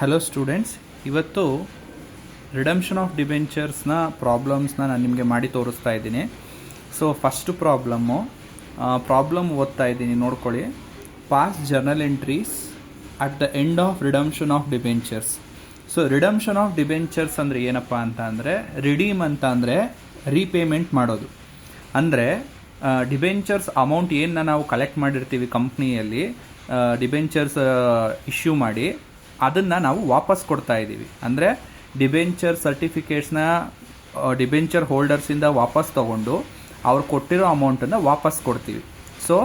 Hello students, ಇವತ್ತು redemption of ಡಿಬೆಂಚರ್ಸ್ನ ಪ್ರಾಬ್ಲಮ್ಸ್ನ ನಾನು ನಿಮಗೆ ಮಾಡಿ ತೋರಿಸ್ತಾ ಇದ್ದೀನಿ. ಸೊ ಫಸ್ಟು ಪ್ರಾಬ್ಲಮ್ ಓದ್ತಾ ಇದ್ದೀನಿ, ನೋಡ್ಕೊಳ್ಳಿ. Pass journal entries at the end of redemption of debentures. So redemption of debentures ಅಂದರೆ ಏನಪ್ಪ ಅಂತ ಅಂದರೆ, ರಿಡೀಮ್ ಅಂತ ಅಂದರೆ ರೀಪೇಮೆಂಟ್ ಮಾಡೋದು. ಅಂದರೆ ಡಿಬೆಂಚರ್ಸ್ ಅಮೌಂಟ್ ಏನು ನಾವು ಕಲೆಕ್ಟ್ ಮಾಡಿರ್ತೀವಿ ಕಂಪ್ನಿಯಲ್ಲಿ, ಡಿಬೆಂಚರ್ಸ್ ಇಶ್ಯೂ ಮಾಡಿ ಅದನ್ನು ನಾವು ವಾಪಸ್ ಕೊಡ್ತಾ ಇದ್ದೀವಿ. ಅಂದರೆ ಡಿಬೆಂಚರ್ ಸರ್ಟಿಫಿಕೇಟ್ಸ್ನ ಡಿಬೆಂಚರ್ ಹೋಲ್ಡರ್ಸಿಂದ ವಾಪಸ್ ತೊಗೊಂಡು ಅವ್ರು ಕೊಟ್ಟಿರೋ ಅಮೌಂಟನ್ನು ವಾಪಸ್ ಕೊಡ್ತೀವಿ. ಸೊ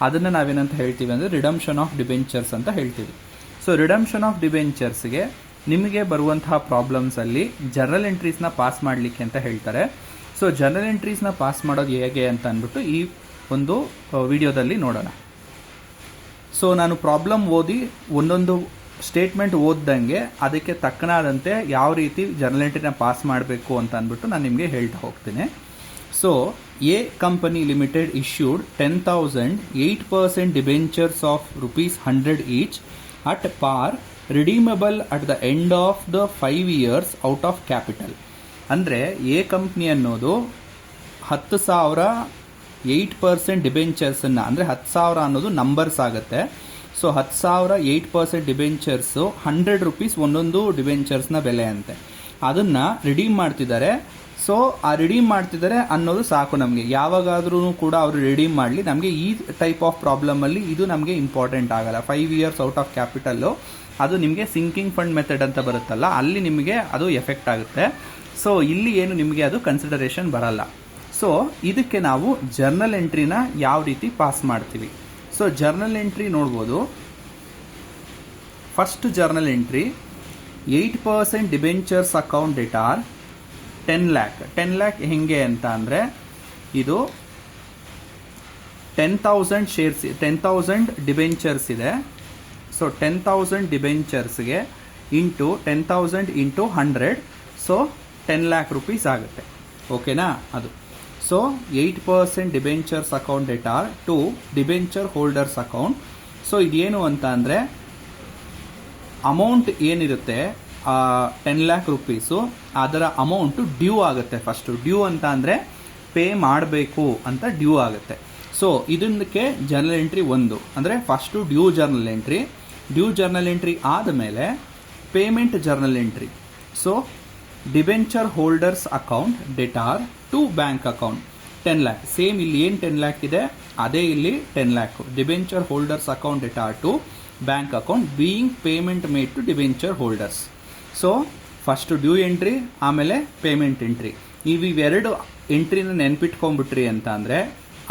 ಅದನ್ನು ನಾವೇನಂತ ಹೇಳ್ತೀವಿ ಅಂದರೆ ರಿಡಂಪ್ಷನ್ ಆಫ್ ಡಿಬೆಂಚರ್ಸ್ ಅಂತ ಹೇಳ್ತೀವಿ. ಸೊ ರಿಡಂಪ್ಷನ್ ಆಫ್ ಡಿಬೆಂಚರ್ಸ್ಗೆ ನಿಮಗೆ ಬರುವಂತಹ ಪ್ರಾಬ್ಲಮ್ಸಲ್ಲಿ ಜರ್ನಲ್ ಎಂಟ್ರೀಸ್ನ ಪಾಸ್ ಮಾಡಲಿಕ್ಕೆ ಅಂತ ಹೇಳ್ತಾರೆ. ಸೊ ಜರ್ನಲ್ ಎಂಟ್ರೀಸ್ನ ಪಾಸ್ ಮಾಡೋದು ಹೇಗೆ ಅಂತ ಅಂದ್ಬಿಟ್ಟು ಈ ಒಂದು ವಿಡಿಯೋದಲ್ಲಿ ನೋಡೋಣ. ಸೊ ನಾನು ಪ್ರಾಬ್ಲಮ್ ಓದಿ ಒಂದೊಂದು ಸ್ಟೇಟ್ಮೆಂಟ್ ಓದ್ದಂಗೆ ಅದಕ್ಕೆ ತಕ್ಕನಾದಂತೆ ಯಾವ ರೀತಿ ಜರ್ನಲ್ ಎಂಟ್ರಿನ ಪಾಸ್ ಮಾಡಬೇಕು ಅಂತ ಅಂದ್ಬಿಟ್ಟು ನಾನು ನಿಮಗೆ ಹೇಳ್ತಾ ಹೋಗ್ತೀನಿ. So A company limited issued 10,000 8% debentures of ₹100 each at ಪಾರ್ redeemable at the end of the 5 years out of capital. ಅಂದರೆ ಎ ಕಂಪ್ನಿ ಅನ್ನೋದು 10,000 8% ಡಿಬೆಂಚರ್ಸನ್ನು, ಅಂದರೆ 10,000 ಅನ್ನೋದು ನಂಬರ್ಸ್ ಆಗುತ್ತೆ. ಸೊ 10,000 8% ಡಿಬೆಂಚರ್ಸು ₹100 ಒಂದೊಂದು ಡಿಬೆಂಚರ್ಸ್ನ ಬೆಲೆ ಅಂತೆ. ಅದನ್ನು ರಿಡೀಮ್ ಮಾಡ್ತಿದ್ದಾರೆ. ಸೊ ಆ ರಿಡೀಮ್ ಮಾಡ್ತಿದ್ದಾರೆ ಅನ್ನೋದು ಸಾಕು ನಮಗೆ. ಯಾವಾಗಾದ್ರೂ ಕೂಡ ಅವರು ರಿಡೀಮ್ ಮಾಡಲಿ, ನಮಗೆ ಈ ಟೈಪ್ ಆಫ್ ಪ್ರಾಬ್ಲಮಲ್ಲಿ ಇದು ನಮಗೆ ಇಂಪಾರ್ಟೆಂಟ್ ಆಗಲ್ಲ. 5 years ಔಟ್ ಆಫ್ ಕ್ಯಾಪಿಟಲ್ಲು ಅದು ನಿಮಗೆ ಸಿಂಕಿಂಗ್ ಫಂಡ್ ಮೆಥಡ್ ಅಂತ ಬರುತ್ತಲ್ಲ, ಅಲ್ಲಿ ನಿಮಗೆ ಅದು ಎಫೆಕ್ಟ್ ಆಗುತ್ತೆ. ಸೊ ಇಲ್ಲಿ ಏನು ನಿಮಗೆ ಅದು ಕನ್ಸಿಡರೇಷನ್ ಬರಲ್ಲ. ಸೊ ಇದಕ್ಕೆ ನಾವು ಜರ್ನಲ್ ಎಂಟ್ರಿನ ಯಾವ ರೀತಿ ಪಾಸ್ ಮಾಡ್ತೀವಿ. ಸೊ ಜರ್ನಲ್ ಎಂಟ್ರಿ ನೋಡ್ಬೋದು. First journal entry 8% debentures account debtor 10 lakh. 10 lakh ಹೆಂಗೆ ಅಂತ ಅಂದರೆ, ಇದು 10,000 ಶೇರ್ಸ್, 10,000 ಡಿಬೆಂಚರ್ಸ್ ಇದೆ. ಸೊ 10,000 ಡಿಬೆಂಚರ್ಸ್ಗೆ into 10,000 into 100, so 10 lakh rupees ಆಗುತ್ತೆ. ಓಕೆನಾ? ಅದು so 8% debentures account debtor to debenture holders account. So ಇದೇನು ಅಂತ ಅಂದರೆ, ಅಮೌಂಟ್ ಏನಿರುತ್ತೆ 10 lakh rupees, ಅದರ ಅಮೌಂಟು ಡ್ಯೂ ಆಗುತ್ತೆ. ಫಸ್ಟು ಡ್ಯೂ ಅಂತ ಅಂದರೆ ಪೇ ಮಾಡಬೇಕು ಅಂತ ಡ್ಯೂ ಆಗುತ್ತೆ. ಸೊ ಇದಕ್ಕೆ ಜರ್ನಲ್ ಎಂಟ್ರಿ 1 ಅಂದರೆ ಫಸ್ಟು ಡ್ಯೂ ಜರ್ನಲ್ ಎಂಟ್ರಿ ಆದಮೇಲೆ payment journal entry. So debenture holders account debtor to bank account 10 lakh. Same ಇಲ್ಲಿ ಏನು 10 lakh ಇದೆ ಅದೇ ಇಲ್ಲಿ 10 lakh. Debenture holders account debtor to bank account being payment made to debenture holders. So first due entry, ಆಮೇಲೆ payment entry. ಇವೆರಡು ಎಂಟ್ರಿನ ನೆನ್ಪಿಟ್ಕೊಂಡ್ಬಿಟ್ರಿ ಅಂತ ಅಂದರೆ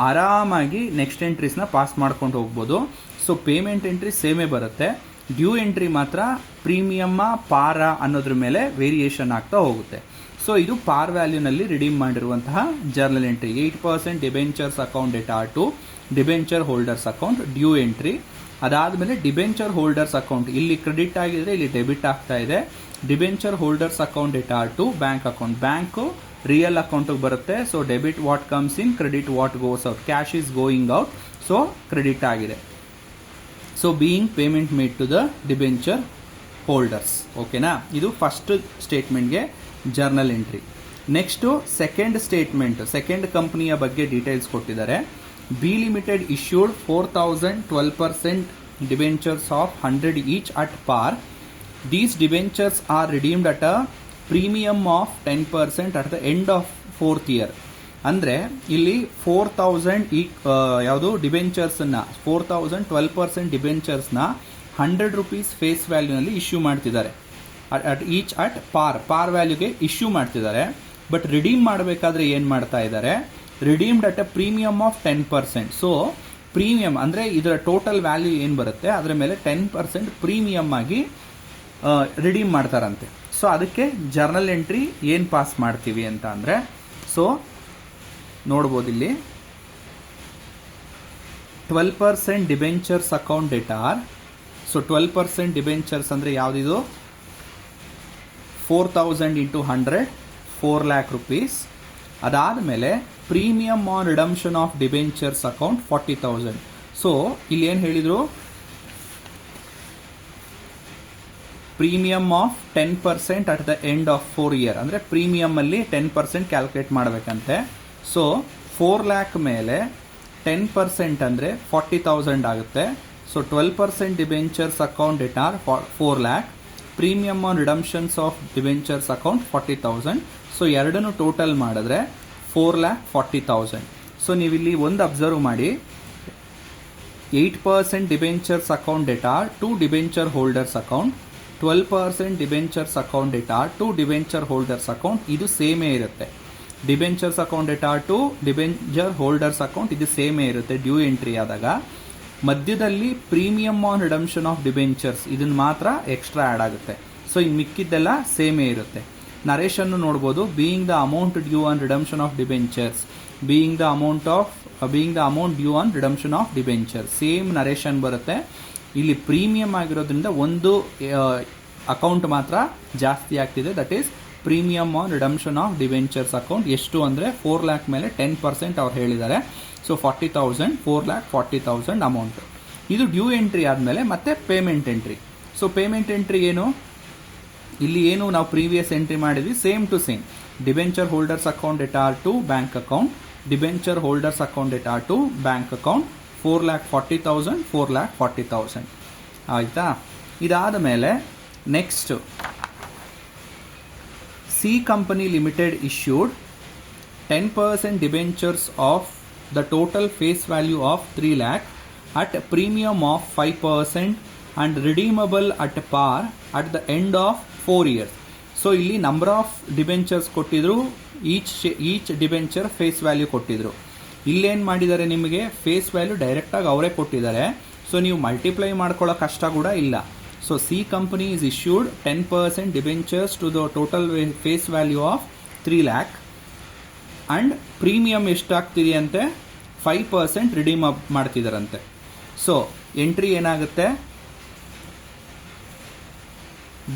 ಆರಾಮಾಗಿ ನೆಕ್ಸ್ಟ್ ಎಂಟ್ರೀಸ್ನ ಪಾಸ್ ಮಾಡ್ಕೊಂಡು ಹೋಗ್ಬೋದು. ಸೊ ಪೇಮೆಂಟ್ ಎಂಟ್ರಿ ಸೇಮೇ ಬರುತ್ತೆ, ಡ್ಯೂ ಎಂಟ್ರಿ ಮಾತ್ರ ಪ್ರೀಮಿಯಮ್ಮ ಪಾರ ಅನ್ನೋದ್ರ ಮೇಲೆ ವೇರಿಯೇಷನ್ ಆಗ್ತಾ ಹೋಗುತ್ತೆ. ಸೊ ಇದು ಪಾರ್ ವ್ಯಾಲ್ಯೂನಲ್ಲಿ ರಿಡೀಮ್ ಮಾಡಿರುವಂತಹ journal entry. 8% debentures account debtor to debenture holders account due entry. ಅದಾದಮೇಲೆ ಡಿಬೆಂಚರ್ ಹೋಲ್ಡರ್ಸ್ ಅಕೌಂಟ್ ಇಲ್ಲಿ ಕ್ರೆಡಿಟ್ ಆಗಿದ್ರೆ ಇಲ್ಲಿ ಡೆಬಿಟ್ ಆಗ್ತಾ ಇದೆ. Debenture holders account debtor to bank account, bank real ಅಕೌಂಟಿಗೆ ಬರುತ್ತೆ. So debit what comes in, credit what goes out, cash is going out. So credit ಆಗಿದೆ. So being payment made to the debenture holders. ಓಕೆನಾ? ಇದು first ಸ್ಟೇಟ್ಮೆಂಟ್ಗೆ journal entry. Next second statement, second ಕಂಪ್ನಿಯ ಬಗ್ಗೆ details ಕೊಟ್ಟಿದ್ದಾರೆ. B limited issued 4,000 12% debentures of 100 each at par. These debentures are redeemed at a premium of 10% at the end of 4th year. ಅಂದರೆ ಇಲ್ಲಿ 4,000 ಯಾವುದು ಡಿಬೆಂಚರ್ಸನ್ನು 4,000 12% ಡಿಬೆಂಚರ್ಸ್ನ ₹100 ಫೇಸ್ ವ್ಯಾಲ್ಯೂನಲ್ಲಿ ಇಶ್ಯೂ ಮಾಡ್ತಿದ್ದಾರೆ. ಅಟ್ ಪಾರ್ ವ್ಯಾಲ್ಯೂಗೆ ಇಶ್ಯೂ ಮಾಡ್ತಿದ್ದಾರೆ. ಬಟ್ ರಿಡೀಮ್ ಮಾಡಬೇಕಾದ್ರೆ ಏನು ಮಾಡ್ತಾ ಇದ್ದಾರೆ, redeemed at a premium of 10%. So premium ಅಂದರೆ ಇದರ ಟೋಟಲ್ ವ್ಯಾಲ್ಯೂ ಏನು ಬರುತ್ತೆ ಅದರ ಮೇಲೆ 10% ಪ್ರೀಮಿಯಮ್ ಆಗಿ ರಿಡೀಮ್ ಮಾಡ್ತಾರಂತೆ. ಸೊ ಅದಕ್ಕೆ ಜರ್ನಲ್ ಎಂಟ್ರಿ ಏನು ಪಾಸ್ ಮಾಡ್ತೀವಿ ಅಂತ ಅಂದರೆ, ಸೊ ನೋಡ್ಬೋದು ಇಲ್ಲಿ 12% debentures account debtor. So 12% debentures ಅಂದರೆ ಯಾವುದಿದು, 4,000 ಇಂಟು 100 4 lakh rupees. ಅದಾದಮೇಲೆ premium on redemption of debentures account 40,000. So ಇಲ್ಲಿ ಏನು ಹೇಳಿದರು, premium of 10% at the end of 4 year. ಅಂದರೆ ಪ್ರೀಮಿಯಮಲ್ಲಿ 10% ಕ್ಯಾಲ್ಕುಲೇಟ್ ಮಾಡಬೇಕಂತೆ. ಸೊ 4 lakh ಮೇಲೆ 10% ಅಂದರೆ 40,000 ಆಗುತ್ತೆ. So 12% debentures account debtor 4 lakh. Premium on redemptions of debentures account 40,000. So ಎರಡನ್ನು ಟೋಟಲ್ ಮಾಡಿದ್ರೆ 4,40,000. ಸೊ ನೀವಿಲ್ಲಿ ಒಂದು ಅಬ್ಸರ್ವ್ ಮಾಡಿ, 8% debentures account debtor to debenture holders account, 12% debentures account debtor to debenture holders account. ಇದು ಸೇಮೇ ಇರುತ್ತೆ. Debentures account debtor to debenture holders account ಇದು ಸೇಮೇ ಇರುತ್ತೆ ಡ್ಯೂ ಎಂಟ್ರಿ ಆದಾಗ. ಮಧ್ಯದಲ್ಲಿ premium on redemption of debentures ಇದನ್ನು ಮಾತ್ರ ಎಕ್ಸ್ಟ್ರಾ ಆ್ಯಡ್ ಆಗುತ್ತೆ. ಸೊ ಇನ್ನು ಮಿಕ್ಕಿದ್ದೆಲ್ಲ ಸೇಮೇ ಇರುತ್ತೆ. ನರೇಶನ್ನು ನೋಡ್ಬೋದು, being the amount due on redemption of debentures, being the amount due on redemption of debenture, same narration ಬರುತ್ತೆ. ಇಲ್ಲಿ ಪ್ರೀಮಿಯಂ ಆಗಿರೋದ್ರಿಂದ ಒಂದು ಅಕೌಂಟ್ ಮಾತ್ರ ಜಾಸ್ತಿ ಆಗ್ತಿದೆ, that is premium on redemption of debentures account. ಎಷ್ಟು ಅಂದರೆ 4 lakh ಮೇಲೆ 10% ಅವ್ರು ಹೇಳಿದ್ದಾರೆ. So 40,000, 4,40,000 amount. ಇದು ಡ್ಯೂ ಎಂಟ್ರಿ ಆದಮೇಲೆ ಮತ್ತೆ payment entry. So payment entry ಏನು, ಇಲ್ಲಿ ಏನು ನಾವು ಪ್ರೀವಿಯಸ್ ಎಂಟ್ರಿ ಮಾಡಿದ್ವಿ same to same. Debenture holders account debtor to bank account, debenture holders account debtor to bank account, 4,40,000, 4,40,000 ಆಯಿತಾ. ಇದಾದ ಮೇಲೆ next C company limited issued 10% debentures of the total face value of 3 lakh at a premium of 5% and redeemable at par at the end of 4 years. So ಇಲ್ಲಿ number of debentures ಕೊಟ್ಟಿದ್ರು, each debenture face value ಕೊಟ್ಟಿದ್ರು. ಇಲ್ಲೇನು ಮಾಡಿದ್ದಾರೆ, ನಿಮಗೆ face value ಡೈರೆಕ್ಟಾಗಿ ಅವರೇ ಕೊಟ್ಟಿದ್ದಾರೆ. So ನೀವು ಮಲ್ಟಿಪ್ಲೈ ಮಾಡ್ಕೊಳ್ಳೋ ಕಷ್ಟ ಕೂಡ ಇಲ್ಲ. So C company is issued 10% debentures to the total face value of 3 lakh and premium ಎಷ್ಟಾಗ್ತಿದೆ ಅಂತೆ 5% ರಿಡೀಮ್ ಮಾಡ್ತಿದ್ದಾರಂತೆ. ಸೊ ಎಂಟ್ರಿ ಏನಾಗುತ್ತೆ,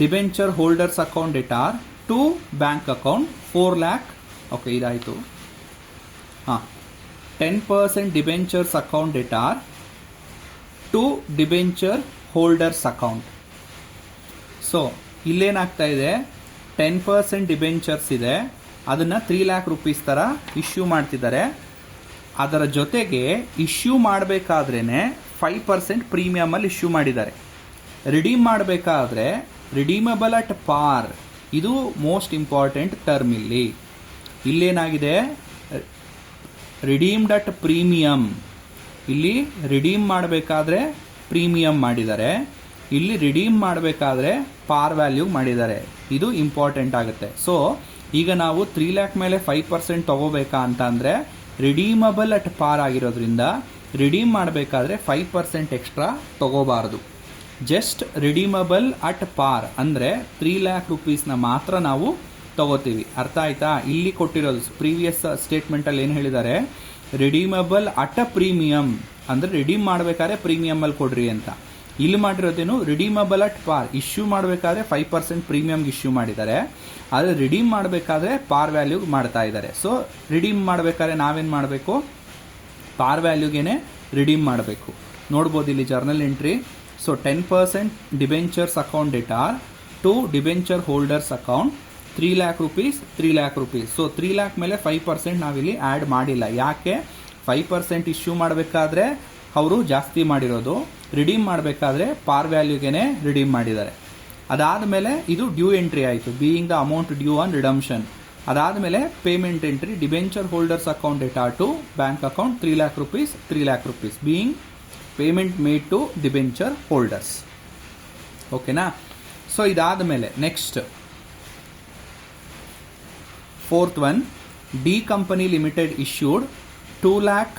debenture holders account debtor to bank account 4 lakh. Okay, ಇದಾಯಿತು. 10% debentures account debtor to debenture holders account. So ಇಲ್ಲೇನಾಗ್ತಾ ಇದೆ, 10% debentures ಇದೆ, ಅದನ್ನು 3 lakh rupees ಥರ ಇಶ್ಯೂ ಮಾಡ್ತಿದ್ದಾರೆ. ಅದರ ಜೊತೆಗೆ ಇಶ್ಯೂ ಮಾಡಬೇಕಾದ್ರೇ 5% ಪ್ರೀಮಿಯಮಲ್ಲಿ ಇಶ್ಯೂ ಮಾಡಿದ್ದಾರೆ. ರಿಡೀಮ್ ಮಾಡಬೇಕಾದ್ರೆ ರಿಡೀಮಬಲ್ ಅಟ್ ಪಾರ್, ಇದು ಮೋಸ್ಟ್ ಇಂಪಾರ್ಟೆಂಟ್ ಟರ್ಮ್. ಇಲ್ಲೇನಾಗಿದೆ, ರಿಡೀಮ್ಡ್ ಅಟ್ ಪ್ರೀಮಿಯಂ, ಇಲ್ಲಿ ರಿಡೀಮ್ ಮಾಡಬೇಕಾದ್ರೆ ಪ್ರೀಮಿಯಂ ಮಾಡಿದ್ದಾರೆ, ಇಲ್ಲಿ ರಿಡೀಮ್ ಮಾಡಬೇಕಾದ್ರೆ ಪಾರ್ ವ್ಯಾಲ್ಯೂ ಮಾಡಿದ್ದಾರೆ. ಇದು ಇಂಪಾರ್ಟೆಂಟ್ ಆಗುತ್ತೆ. ಸೊ ಈಗ ನಾವು 3 lakh ಮೇಲೆ 5% ತಗೋಬೇಕಾ ಅಂತ ಅಂದರೆ ರಿಡೀಮಬಲ್ ಅಟ್ ಪಾರ್ ಆಗಿರೋದ್ರಿಂದ ರಿಡೀಮ್ ಮಾಡಬೇಕಾದ್ರೆ 5% ಎಕ್ಸ್ಟ್ರಾ ತಗೋಬಾರ್ದು. ಜಸ್ಟ್ ರಿಡೀಮಬಲ್ ಅಟ್ ಪಾರ್ ಅಂದರೆ 3 lakh rupeesನ ಮಾತ್ರ ನಾವು ತಗೋತೀವಿ. ಅರ್ಥ ಆಯ್ತಾ? ಇಲ್ಲಿ ಕೊಟ್ಟಿರೋದು ಪ್ರೀವಿಯಸ್ ಸ್ಟೇಟ್ಮೆಂಟಲ್ಲಿ ಏನು ಹೇಳಿದ್ದಾರೆ, ರಿಡೀಮಬಲ್ ಅಟ್ ಅ ಪ್ರೀಮಿಯಂ ಅಂದರೆ ರಿಡೀಮ್ ಮಾಡಬೇಕಾದ್ರೆ ಪ್ರೀಮಿಯಮಲ್ಲಿ ಕೊಡ್ರಿ ಅಂತ. ಇಲ್ಲಿ ಮಾಡಿರೋದೇನು, ರಿಡೀಮಬಲ್ ಅಟ್ ಪಾರ್. ಇಶ್ಯೂ ಮಾಡಬೇಕಾದ್ರೆ 5% ಪ್ರೀಮಿಯಮ್ಗೆ ಇಶ್ಯೂ ಮಾಡಿದ್ದಾರೆ, ಆದರೆ ರಿಡೀಮ್ ಮಾಡಬೇಕಾದ್ರೆ ಪಾರ್ ವ್ಯಾಲ್ಯೂಗೆ ಮಾಡ್ತಾ ಇದ್ದಾರೆ. ಸೊ ರಿಡೀಮ್ ಮಾಡಬೇಕಾದ್ರೆ ನಾವೇನು ಮಾಡಬೇಕು, ಪಾರ್ ವ್ಯಾಲ್ಯೂಗೇನೆ ರಿಡೀಮ್ ಮಾಡಬೇಕು. ನೋಡ್ಬೋದು ಇಲ್ಲಿ journal entry. So 10% debentures account debtor to debenture holders account 3 lakh rupees, 3 lakh rupees. So 3 lakh ಮೇಲೆ 5% ನಾವಿಲ್ಲಿ ಆ್ಯಡ್ ಮಾಡಿಲ್ಲ. ಯಾಕೆ, 5% ಇಶ್ಯೂ ಮಾಡಬೇಕಾದ್ರೆ ಅವರು ಜಾಸ್ತಿ ಮಾಡಿರೋದು, ರಿಡೀಮ್ ಮಾಡಬೇಕಾದ್ರೆ ಪಾರ್ ವ್ಯಾಲ್ಯೂಗೇನೆ ರಿಡೀಮ್ ಮಾಡಿದ್ದಾರೆ. ಅದಾದಮೇಲೆ ಇದು ಡ್ಯೂ ಎಂಟ್ರಿ ಆಯಿತು, being the amount due on redemption. ಅದಾದಮೇಲೆ payment entry, debenture holders account debtor to bank account 3 lakh rupees, 3 lakh rupees being payment made to debenture holders. ಓಕೆನಾ? ಸೊ ಇದಾದಮೇಲೆ next 4th one, D company limited issued 2 lakh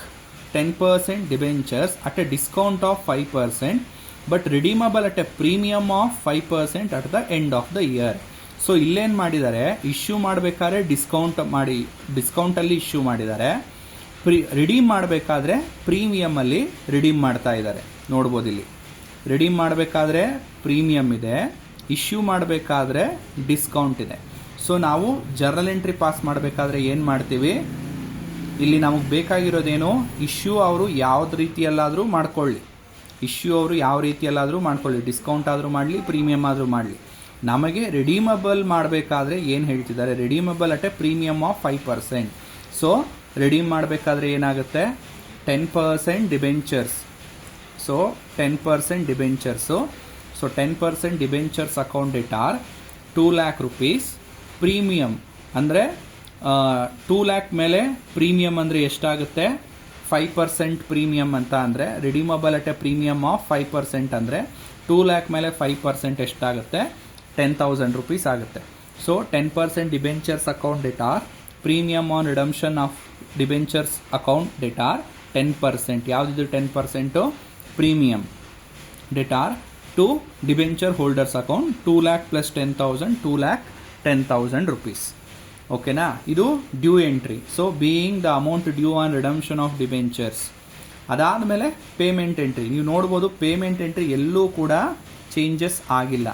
10% debentures at a discount of 5% but redeemable at a premium of 5% at the end of the year. So ಇಲ್ಲೇನು ಮಾಡಿದ್ದಾರೆ, issue ಮಾಡಬೇಕಾದ್ರೆ ಡಿಸ್ಕೌಂಟಲ್ಲಿ issue ಮಾಡಿದ್ದಾರೆ, redeem ಮಾಡಬೇಕಾದ್ರೆ ಪ್ರೀಮಿಯಮಲ್ಲಿ redeem ಮಾಡ್ತಾ ಇದ್ದಾರೆ. ನೋಡ್ಬೋದು ಇಲ್ಲಿ ರಿಡೀಮ್ ಮಾಡಬೇಕಾದ್ರೆ ಪ್ರೀಮಿಯಮ್ ಇದೆ, ಇಶ್ಯೂ ಮಾಡಬೇಕಾದ್ರೆ ಡಿಸ್ಕೌಂಟ್ ಇದೆ. ಸೊ ನಾವು ಜರ್ನಲ್ ಎಂಟ್ರಿ ಪಾಸ್ ಮಾಡಬೇಕಾದ್ರೆ ಏನು ಮಾಡ್ತೀವಿ, ಇಲ್ಲಿ ನಮಗೆ ಬೇಕಾಗಿರೋದೇನು, ಇಶ್ಯೂ ಅವರು ಯಾವ್ದು ರೀತಿಯಲ್ಲಾದರೂ ಮಾಡ್ಕೊಳ್ಳಿ, ಇಶ್ಯೂ ಅವರು ಯಾವ ರೀತಿಯಲ್ಲಾದರೂ ಮಾಡ್ಕೊಳ್ಳಿ, ಡಿಸ್ಕೌಂಟ್ ಆದರೂ ಮಾಡಲಿ, ಪ್ರೀಮಿಯಮ್ ಆದರೂ ಮಾಡಲಿ. ನಮಗೆ ರೆಡೀಮಬಲ್ ಮಾಡಬೇಕಾದ್ರೆ ಏನು ಹೇಳ್ತಿದ್ದಾರೆ, redeemable at a premium of 5%. So redeem ಮಾಡಬೇಕಾದ್ರೆ ಏನಾಗುತ್ತೆ, 10% debentures. So 10% debentures. So 10% debentures account debtor 2 lakh rupees. Premium ಅಂದರೆ 2 lakh ಮೇಲೆ ಪ್ರೀಮಿಯಮ್ ಅಂದರೆ ಎಷ್ಟಾಗುತ್ತೆ, 5% ಪ್ರೀಮಿಯಮ್ ಅಂತ ಅಂದರೆ redeemable at a premium of 5% ಅಂದರೆ 2 lakh ಮೇಲೆ 5% ಎಷ್ಟಾಗುತ್ತೆ, 10,000 rupees ಆಗುತ್ತೆ. So 10% debentures account debtor premium on redemption of debentures account debtor 10%. ಯಾವುದಿದು 10%? Premium debtor to debenture holders account 2 lakh plus 10,000, 2 lakh 10,000 rupees. ಓಕೆನಾ? ಇದು due entry. So being the amount due on redemption of debentures. ಅದಾದಮೇಲೆ payment entry. ನೀವು ನೋಡ್ಬೋದು payment entry ಎಲ್ಲೂ ಕೂಡ changes ಆಗಿಲ್ಲ.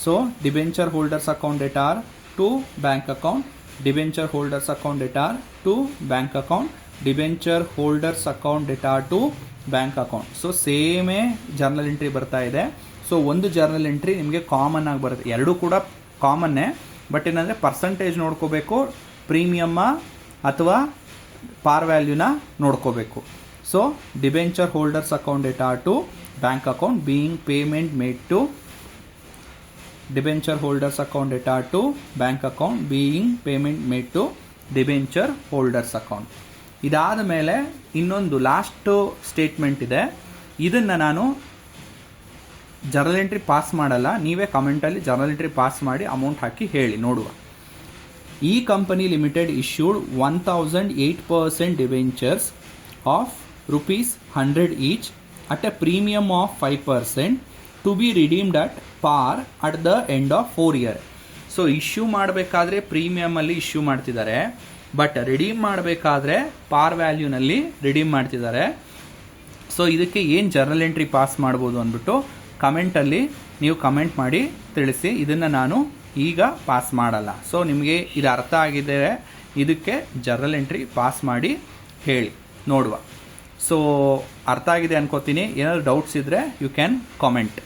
So debenture holders account debtor to bank account, debenture holders account debtor to bank account, debenture holders account debtor to bank account. So ಸೇಮೇ journal entry ಬರ್ತಾ ಇದೆ. So ಒಂದು journal entry ನಿಮಗೆ common ಆಗಿ ಬರುತ್ತೆ, ಎರಡೂ ಕೂಡ ಕಾಮನ್ನೇ. But ಏನಂದರೆ ಪರ್ಸಂಟೇಜ್ ನೋಡ್ಕೋಬೇಕು, ಪ್ರೀಮಿಯಮ್ಮ ಅಥವಾ ಪಾರ್ ವ್ಯಾಲ್ಯೂನ ನೋಡ್ಕೋಬೇಕು. So debenture holders account debtor to bank account being payment made to debenture holders account debtor to bank account being payment made to debenture holders account. ಇದಾದ ಮೇಲೆ ಇನ್ನೊಂದು last statement ಇದೆ. ಇದನ್ನು ನಾನು journal entry pass ಮಾಡಲ್ಲ, ನೀವೇ ಕಮೆಂಟಲ್ಲಿ journal entry pass ಮಾಡಿ ಅಮೌಂಟ್ ಹಾಕಿ ಹೇಳಿ ನೋಡುವ. ಈ company limited issued 1,008% debentures of ₹100 each at a premium of 5% to be redeemed at par at the end of 4 years. So issue ಮಾಡಬೇಕಾದ್ರೆ ಪ್ರೀಮಿಯಮಲ್ಲಿ ಇಶ್ಯೂ ಮಾಡ್ತಿದ್ದಾರೆ, ಬಟ್ ರಿಡೀಮ್ ಮಾಡಬೇಕಾದ್ರೆ ಪಾರ್ ವ್ಯಾಲ್ಯೂನಲ್ಲಿ ರಿಡೀಮ್ ಮಾಡ್ತಿದ್ದಾರೆ. ಸೊ ಇದಕ್ಕೆ ಏನು ಜರ್ನಲ್ ಎಂಟ್ರಿ ಪಾಸ್ ಮಾಡ್ಬೋದು ಅಂದ್ಬಿಟ್ಟು ಕಮೆಂಟಲ್ಲಿ ನೀವು ಕಮೆಂಟ್ ಮಾಡಿ ತಿಳಿಸಿ. ಇದನ್ನು ನಾನು ಈಗ ಪಾಸ್ ಮಾಡಲ್ಲ. ಸೊ ನಿಮಗೆ ಇದು ಅರ್ಥ ಆಗಿದೆ, ಇದಕ್ಕೆ ಜರ್ನಲ್ ಎಂಟ್ರಿ ಪಾಸ್ ಮಾಡಿ ಹೇಳಿ ನೋಡುವ. ಸೊ ಅರ್ಥ ಆಗಿದೆ ಅನ್ಕೋತೀನಿ. ಏನಾದರೂ ಡೌಟ್ಸ್ ಇದ್ದರೆ ಯು ಕ್ಯಾನ್ ಕಾಮೆಂಟ್.